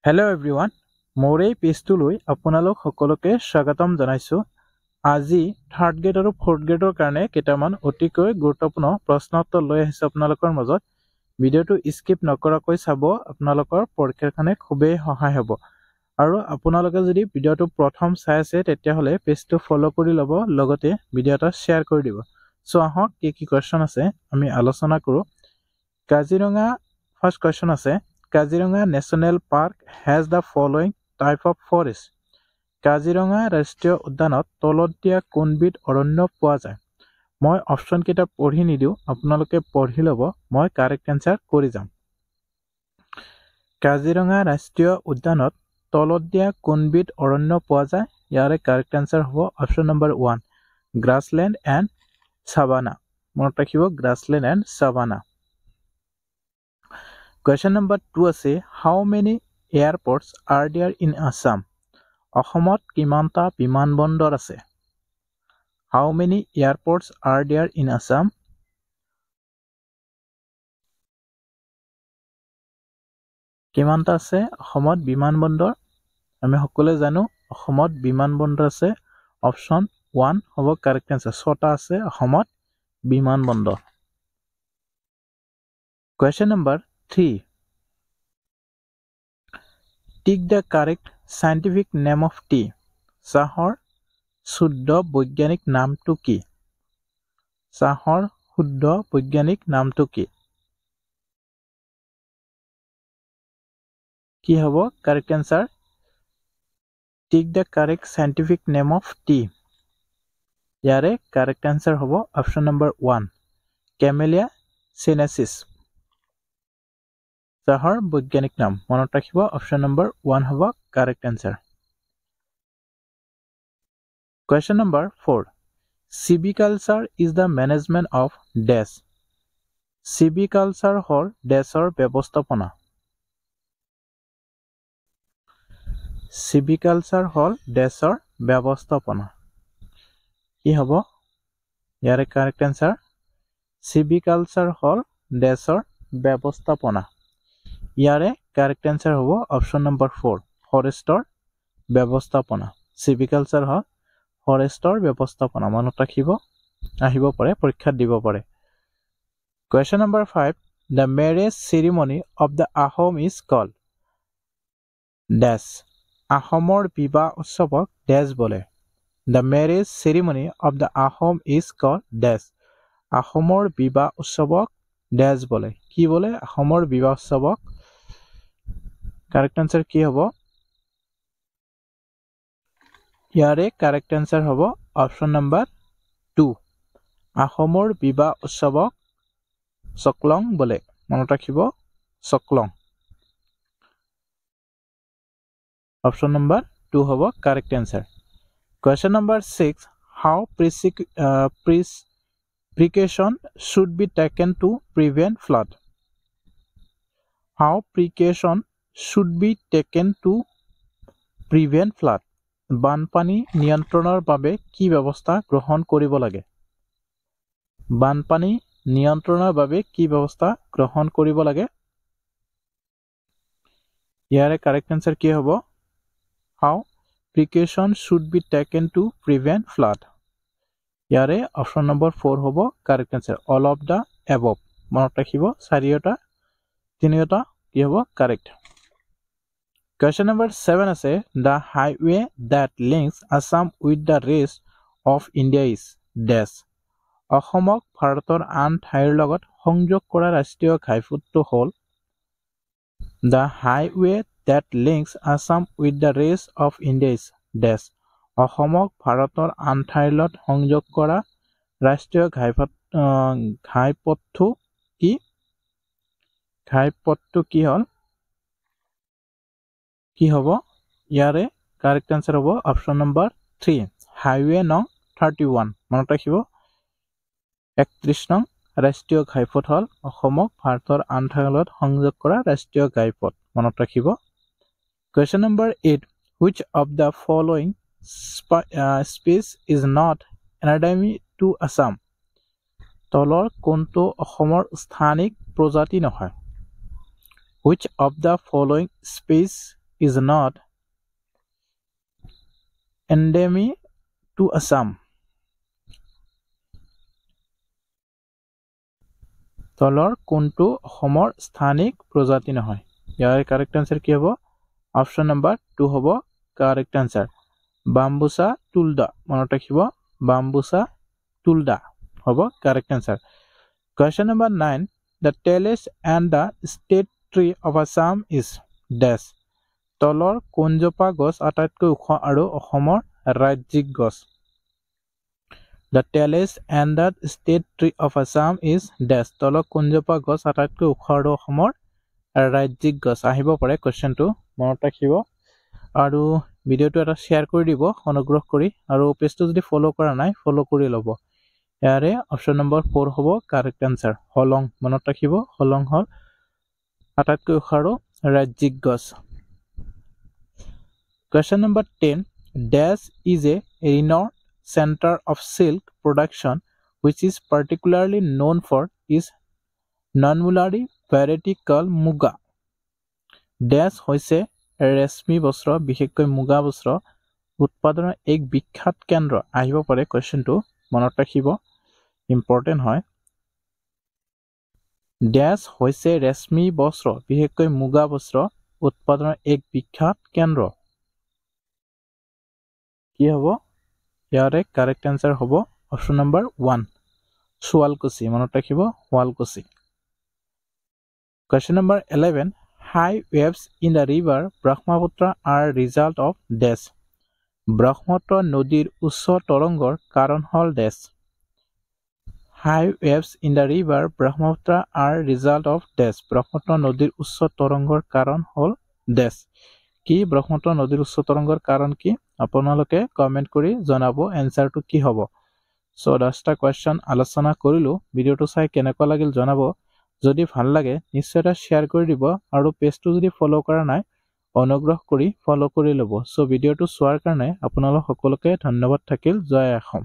Hello everyone, মোৰ এই পেজটোলৈ আপোনালোক সকলোকে স্বাগতম জনাইছো। আজি থাৰ্ড গ্ৰেড আৰু ফৰ্থ গ্ৰেডৰ কাৰণে কেইটামান অতিকৈ গুৰুত্বপূৰ্ণ প্ৰশ্ন উত্তৰ লৈ আহিছো আপোনালোকৰ মাজত। ভিডিঅ'টো স্কিপ নকৰাকৈ চাব, আপোনালোকৰ পৰীক্ষাৰ কাৰণে খুবেই সহায় হ'ব। আৰু আপোনালোকে যদি ভিডিঅ'টো প্ৰথম চাই আছে তেতিয়াহ'লে পেজটো ফলো কৰি ল'ব, লগতে ভিডিঅ' এটা শ্বেয়াৰ কৰি দিব। সো আহক কি কোৱেশ্চন আছে আমি আলোচনা কৰোঁ। কাজিৰঙা ফাৰ্ষ্ট কোৱেশ্চন আছে, Kaziranga National Park has the following type of forest. Kaziranga ৰাষ্ট্ৰীয় উদ্যানত তলতীয়া কোনবিধ অৰণ্য পোৱা যায়? মই অপশ্যন কেইটা পঢ়ি নিদিওঁ, আপোনালোকে পঢ়ি ল'ব, মই কাৰেক্ট এনসাৰ কৰি যাম। কাজিৰঙা ৰাষ্ট্ৰীয় উদ্যানত তলতীয়া কোনবিধ অৰণ্য পোৱা যায়? ইয়াৰে কাৰেক্ট এনসাৰ হ'ব option number 1, grassland and savanna. মনত ৰাখিব, grassland and savanna. Question number 2 আছে, how many airports are there in Assam? অসমত কিমানটা বিমানবন্দৰ আছে? How many airports are there in Assam? কিমানটা আছে অসমত বিমানবন্দৰ? আমি সকলোৱে জানো অসমত বিমানবন্দৰ আছে। অপশ্যন 1 হ'ব কাৰেক্ট আনসাৰ। 6টা আছে অসমত বিমানবন্দৰ। Question number 3, Tick the correct scientific name of tea. চাহৰ শুদ্ধ বৈজ্ঞানিক নামটো কি? চাহৰ শুদ্ধ বৈজ্ঞানিক নামটো কি? কি হ'ব correct answer? Tick the correct scientific name of tea. ইয়াৰে কাৰেক্ট আনসাৰ হ'ব অপশ্যন নম্বৰ 1, Camellia sinensis। চাহৰ বৈজ্ঞানিক নাম মনত ৰাখিব, অপশ্যন নম্বৰ 1 হ'ব correct answer. Question number 4, Civiculture is the management of dash. Civiculture হ'ল ডেছৰ ব্যৱস্থাপনা। Civiculture হ'ল ডেছৰ ব্যৱস্থাপনা। কি হ'ব ইয়াৰে কাৰেক্ট আনসাৰ? Civiculture হ'ল ডেছৰ ব্যৱস্থাপনা। ইয়াৰে কাৰেক্ট আনসাৰ হ'ব অপশ্যন নম্বৰ 4, ফৰেষ্টৰ ব্যৱস্থাপনা। Civiculture হ'ল ফৰেষ্টৰ ব্যৱস্থাপনা। মনত ৰাখিব, আহিব পাৰে, পৰীক্ষাত দিব পাৰে। Question number 5, the marriage ceremony of the Ahom is called dash. আহোমৰ বিবাহ উৎসৱক dash বোলে। The marriage ceremony of the Ahom is called dash. আহোমৰ বিবাহ উৎসৱক dash বোলে। কি বোলে? আহোমৰ বিবাহ উৎসৱক। কাৰেক্ট আনসাৰ কি হ'ব? ইয়াৰে কাৰেক্ট আনসাৰ হ'ব অপশ্যন নম্বৰ 2, আহোমৰ বিবাহ উৎসৱক চকলং বোলে। মনত ৰাখিব, চকলং। অপশ্যন নম্বৰ 2 হ'ব correct answer. Question number 6, how precaution should be taken to prevent flood? How precaution should be taken to prevent flood? বানপানী নিয়ন্ত্ৰণৰ বাবে কি ব্যৱস্থা গ্ৰহণ কৰিব লাগে? বানপানী নিয়ন্ত্ৰণৰ বাবে কি ব্যৱস্থা গ্ৰহণ কৰিব লাগে? ইয়াৰে কাৰেক্ট আনসাৰ কি হ'ব? How precaution should be taken to prevent flood? ইয়াৰে অপশ্যন নম্বৰ 4 হ'ব correct answer, all of the above। মনত ৰাখিব, 4টা 3টা কি হ'ব কাৰেক্ট। Question number 7 আছে, the highway that links Assam with the rest of India is dash. অসমক ভাৰতৰ আন ঠাইৰ লগত সংযোগ কৰা ৰাষ্ট্ৰীয় ঘাইপথটো হ'ল the highway that links Assam with the rest of India is dash. অসমক ভাৰতৰ আন ঠাইৰ লগত সংযোগ কৰা ৰাষ্ট্ৰীয় ঘাইপথটো কি? ঘাইপথটো কি হ'ল? কি হ'ব ইয়াৰে কাৰেক্ট আনসাৰ হ'ব অপশ্যন নম্বৰ 3, হাইৱে নং 31। মনত ৰাখিব, 31 নং ৰাষ্ট্ৰীয় ঘাইপথ হ'ল অসমক ভাৰতৰ আন ঠাইৰ লগত সংযোগ কৰা ৰাষ্ট্ৰীয় ঘাইপথ। মনত ৰাখিব। Question number 8, which of the following species is not endemic to Assam? তলৰ কোনটো অসমৰ স্থানিক প্ৰজাতি নহয়? Which of the following species is not endemic to Assam. তলৰ কোনটো অসমৰ স্থানিক প্ৰজাতি নহয় ইয়াৰ কাৰেক্ট আনসাৰ কি হ'ব অপচন নম্বৰ 2 হ'ব কাৰেক্ট আনসাৰ বাম্বুচা টুলডা মনত ৰাখিব বাম্বুচা টুলডা হ'ব correct answer question number 9 the tallest and the state tree of Assam is dash তলৰ কোনজোপা গছ আটাইতকৈ ওখ আৰু অসমৰ ৰাজ্যিক গছ The tallest and the state tree of Assam is dash. তলৰ কোনজোপা গছ আটাইতকৈ ওখ আৰু অসমৰ ৰাজ্যিক গছ আহিব পাৰে কোৱেশ্চনটো মনত ৰাখিব আৰু ভিডিওটো এটা শেয়াৰ কৰি দিব অনুগ্ৰহ কৰি আৰু পেজটো যদি ফলো কৰা নাই ফলো কৰি ল'ব ইয়াৰে অপচন নম্বৰ 4 হ'ব কাৰেক্ট আনসাৰ হলং মনত ৰাখিব হলং হল আটাইতকৈ ওখ আৰু ৰাজ্যিক গছ Question number 10 dash is a renowned center of silk production which is particularly known for its non-mulari variety called muga. Dash hoise ৰেশমি বস্ত্ৰ বিশেষকৈ মুগা বস্ত্ৰ উৎপাদনৰ এক বিখ্যাত কেন্দ্ৰ আহিব পাৰে কোৱেশ্চনটো মনত ৰাখিব ইম্পৰ্টেন্ট হয় Dash hoise ৰেশমি বস্ত্ৰ বিশেষকৈ মুগা বস্ত্ৰ উৎপাদনৰ এক বিখ্যাত কেন্দ্ৰ কি হ'ব ইয়াৰে কাৰেক্ট আনসাৰ হ'ব অপচন নম্বৰ 1 শুৱালকুছি মনত ৰাখিব Sualkuchi Question number 11 high waves in the river Brahmaputra are result of dash Brahmaputra নদীৰ উচ্চ তৰংগৰ কাৰণ হল dash high waves in the river Brahmaputra are result of dash Brahmaputra নদীৰ উচ্চ তৰংগৰ কাৰণ হল dash কি ব্ৰহ্মপুত্ৰ নদীৰ উচ্চ তৰংগৰ কাৰণ কি আপোনালোকে কমেন্ট কৰি জনাব এনসাৰটো কি হ'ব সো 10টা কোৱেশ্চন আলোচনা কৰিলো ভিডিওটো চাই কেনেকুৱা লাগিল জনাব যদি ভাল লাগে নিশ্চয় এটা শেয়াৰ কৰি দিব আৰু পেজটো যদি ফলো কৰা নাই অনুগ্ৰহ কৰি ফলো কৰি ল'ব সো ভিডিওটো চোৱাৰ কাৰণে আপোনালোক সকলোকে ধন্যবাদ থাকিল জয় অসম